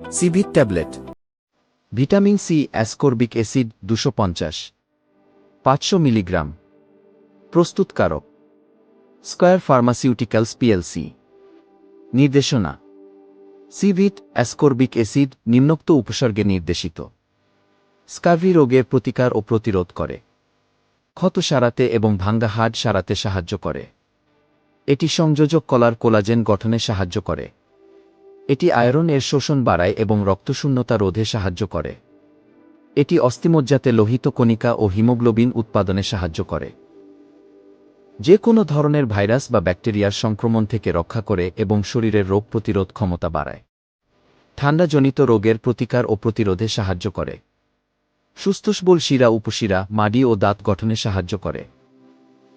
সিভিট tablet. Vitamin C ascorbic acid 250 500 milligram. প্রস্তুতকারক Square pharmaceuticals PLC. নির্দেশনা Ceevit ascorbic acid নিম্নোক্ত উপসর্গে নির্দেশিত। স্কার্ভি রোগের প্রতিকার ও প্রতিরোধ করে, ক্ষত সারাতে এবং ভাঙ্গা হাড় সারাতে সাহায্য করে। এটি সংযোজক কলার কোলাজেন গঠনে সাহায্য করে। এটি আয়রন এর শোষণ বাড়ায় এবং রক্তশূন্যতা রোধে সাহায্য করে। এটি অস্থিমজ্জাতে লোহিত কণিকা ও হিমোগ্লোবিন উৎপাদনে সাহায্য করে। যে কোনো ধরনের ভাইরাস বা ব্যাকটেরিয়ার সংক্রমণ থেকে রক্ষা করে এবং শরীরের রোগ প্রতিরোধ ক্ষমতা বাড়ায়। ঠান্ডাজনিত রোগের প্রতিকার ও প্রতিরোধে সাহায্য করে। সুস্থসবল শিরা উপশিরা, মাড়ি ও দাঁত গঠনে সাহায্য করে।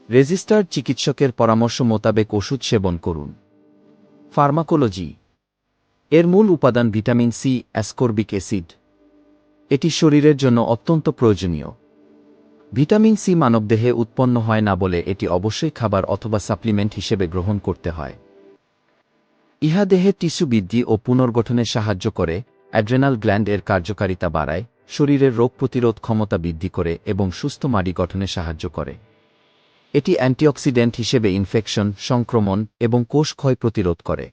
রেজিস্টার্ড চিকিৎসকের পরামর্শ মোতাবেক ওষুধ সেবন করুন। ফার্মাকোলজি। এর মূল উপাদান ভিটামিন সি অ্যাসকর্বিক অ্যাসিড। এটি শরীরের জন্য অত্যন্ত প্রয়োজনীয়। ভিটামিন সি মানবদেহে উৎপন্ন হয় না বলে এটি অবশ্যই খাবার অথবা সাপ্লিমেন্ট হিসেবে গ্রহণ করতে হয়। ইহা দেহে টিস্যু বৃদ্ধি ও পুনর্গঠনে সাহায্য করে, অ্যাড্রেনাল গ্ল্যান্ড এর কার্যকারিতা বাড়ায়, শরীরের রোগ প্রতিরোধ ক্ষমতা বৃদ্ধি করে এবং সুস্থ মাড়ি গঠনে সাহায্য করে। এটি অ্যান্টিঅক্সিডেন্ট হিসেবে ইনফেকশন, সংক্রমণ এবং কোষ ক্ষয় প্রতিরোধ করে।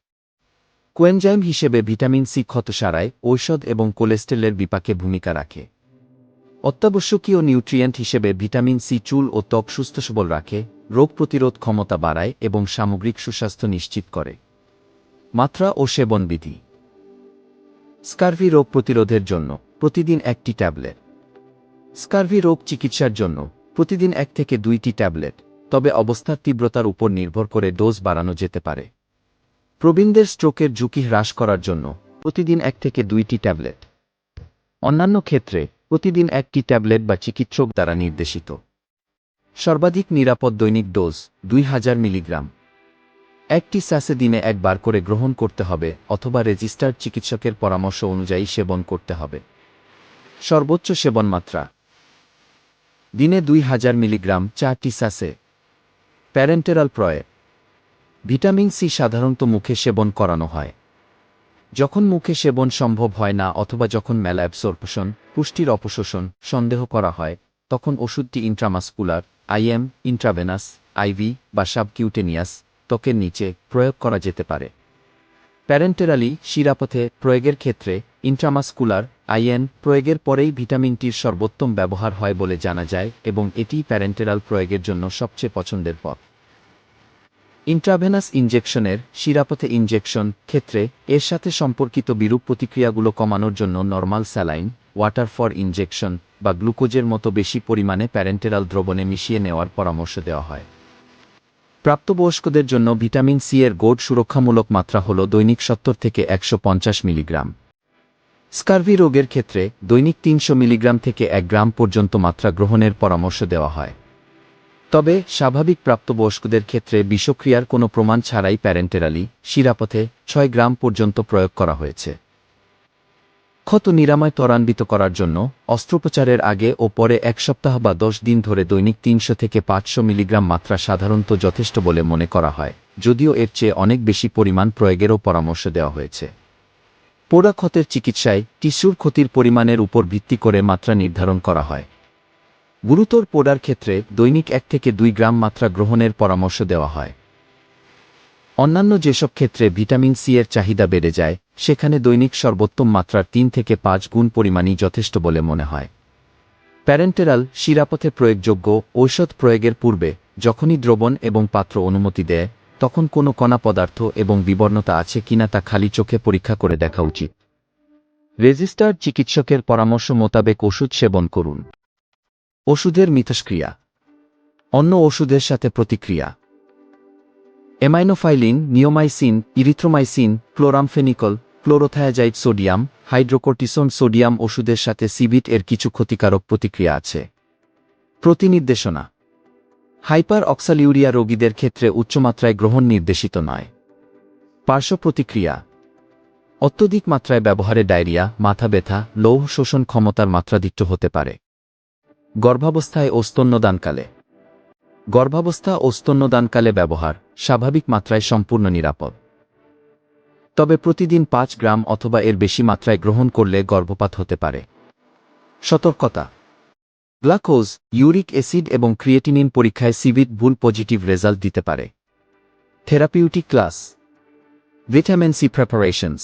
কোয়েনজাইম হিসেবে ভিটামিন সি ক্ষত সারায়, ঔষধ এবং কোলেস্টেরলের বিপাকে ভূমিকা রাখে। অত্যাবশ্যকীয় নিউট্রিয়েন্ট হিসেবে ভিটামিন সি চুল ও ত্বক সুস্থ-সবল রাখে, রোগ প্রতিরোধ ক্ষমতা বাড়ায় এবং সামগ্রিক সুস্বাস্থ্য নিশ্চিত করে। মাত্রা ও সেবনবিধি। স্কার্ভি রোগ প্রতিরোধের জন্য প্রতিদিন 1টি ট্যাবলেট। স্কার্ভি রোগ চিকিৎসার জন্য প্রতিদিন 1 থেকে 2টি ট্যাবলেট, তবে অবস্থার তীব্রতার উপর নির্ভর করে ডোজ বাড়ানো যেতে পারে। প্রবীণদের স্ট্রোকের ঝুঁকি হ্রাস করার জন্য প্রতিদিন 1 থেকে 2টি ট্যাবলেট। অন্যান্য ক্ষেত্রে প্রতিদিন 1টি ট্যাবলেট বা চিকিৎসক দ্বারা নির্দেশিত। সর্বাধিক নিরাপদ দৈনিক ডোজ 2000 মিলিগ্রাম। 1টি স্যাশে দিনে 1 বার করে গ্রহণ করতে হবে অথবা রেজিস্টার্ড চিকিৎসকের পরামর্শ অনুযায়ী সেবন করতে হবে। সর্বোচ্চ সেবন মাত্রা দিনে 2000 মিলিগ্রাম 4টি স্যাশে। প্যারেন্টেরাল প্রয়োগ। ভিটামিন সি সাধারণত মুখে সেবন করানো হয়। যখন মুখে সেবন সম্ভব হয় না অথবা যখন ম্যালঅ্যাবসর্পশন, পুষ্টির অপশোষণ সন্দেহ করা হয়, তখন ওষুধটি ইন্ট্রামাসকুলার, আইএম, ইন্ট্রাভেনাস, আইভি বা সাবকিউটেনিয়াস ত্বকের নিচে প্রয়োগ করা যেতে পারে। প্যারেন্টেরালি শিরাপথে প্রয়োগের ক্ষেত্রে ইন্ট্রামাসকুলার, আইএন প্রয়োগের পরেই ভিটামিনটির সর্বোত্তম ব্যবহার হয় বলে জানা যায় এবং এটিই প্যারেন্টেরাল প্রয়োগের জন্য সবচেয়ে পছন্দের পথ। ইন্ট্রাভেনাস ইনজেকশনের শিরাপথে ইনজেকশন ক্ষেত্রে এর সাথে সম্পর্কিত বিরূপ প্রতিক্রিয়াগুলো কমানোর জন্য normal saline, water for injection বা গ্লুকোজের মতো বেশি পরিমাণে প্যারেন্টেরাল দ্রবণে মিশিয়ে নেওয়ার পরামর্শ দেওয়া হয়। প্রাপ্তবয়স্কদের জন্য ভিটামিন সি এর গড় সুরক্ষামূলক মাত্রা হল দৈনিক 70 থেকে 150 মিলিগ্রাম। স্কার্ভি রোগের ক্ষেত্রে দৈনিক 300 মিলিগ্রাম থেকে 1 গ্রাম পর্যন্ত মাত্রা গ্রহণের পরামর্শ দেওয়া হয়। তবে স্বাভাবিক প্রাপ্তবয়স্কদের ক্ষেত্রে বিষক্রিয়ার কোনো প্রমাণ ছাড়াই প্যারেন্টেরালি শিরাপথে 6 গ্রাম পর্যন্ত প্রয়োগ করা হয়েছে। ক্ষত নিরাময় ত্বরান্বিত করার জন্য অস্ত্রোপচারের আগে ও পরে 1 সপ্তাহ বা 10 দিন ধরে দৈনিক 300 থেকে 500 মিলিগ্রাম মাত্রা সাধারণত যথেষ্ট বলে মনে করা হয়, যদিও এর চেয়ে অনেক বেশি পরিমাণ প্রয়োগেরও পরামর্শ দেওয়া হয়েছে। পোড়া ক্ষতের চিকিৎসায় টিস্যুর ক্ষতির পরিমাণের উপর ভিত্তি করে মাত্রা নির্ধারণ করা হয়। গুরুতর পোড়ার ক্ষেত্রে দৈনিক 1 থেকে 2 গ্রাম মাত্রা গ্রহণের পরামর্শ দেওয়া হয়। অন্যান্য যেসব ক্ষেত্রে ভিটামিন সি এর চাহিদা বেড়ে যায়, সেখানে দৈনিক সর্বোত্তম মাত্রার 3 থেকে 5 গুণ পরিমাণই যথেষ্ট বলে মনে হয়। প্যারেন্টেরাল শিরাপথে প্রয়োগযোগ্য ঔষধ প্রয়োগের পূর্বে যখনই দ্রবণ এবং পাত্র অনুমতি দেয়, তখন কোনো কণা পদার্থ এবং বিবর্ণতা আছে কিনা তা খালি চোখে পরীক্ষা করে দেখা উচিত। রেজিস্টার্ড চিকিৎসকের পরামর্শ মোতাবেক ওষুধ সেবন করুন। ওষুধের মিথস্ক্রিয়া। অন্য ওষুধের সাথে প্রতিক্রিয়া। Aminophylline, neomycin, erythromycin, chloramphenicol, chlorothiazide sodium, hydrocortisone sodium ওষুধের সাথে সিভিট এর কিছু ক্ষতিকারক প্রতিক্রিয়া আছে। প্রতিনির্দেশনা। হাইপার অক্সালিউরিয়া রোগীদের ক্ষেত্রে উচ্চমাত্রায় গ্রহণ নির্দেশিত নয়। পার্শ্ব প্রতিক্রিয়া। অত্যধিক মাত্রায় ব্যবহারে ডায়রিয়া, মাথা ব্যথা, লৌহ শোষণ ক্ষমতার মাত্রাধিক্য হতে পারে। গর্ভাবস্থায় ও স্তন্যদানকালে। গর্ভাবস্থা ও স্তন্যদানকালে ব্যবহার স্বাভাবিক মাত্রায় সম্পূর্ণ নিরাপদ। তবে প্রতিদিন 5 গ্রাম অথবা এর বেশি মাত্রায় গ্রহণ করলে গর্ভপাত হতে পারে। সতর্কতা: গ্লাকোজ, ইউরিক অ্যাসিড এবং ক্রিয়েটিনিন পরীক্ষায় সিভিড ভুল পজিটিভ রেজাল্ট দিতে পারে। Therapeutic class: vitamin C preparations.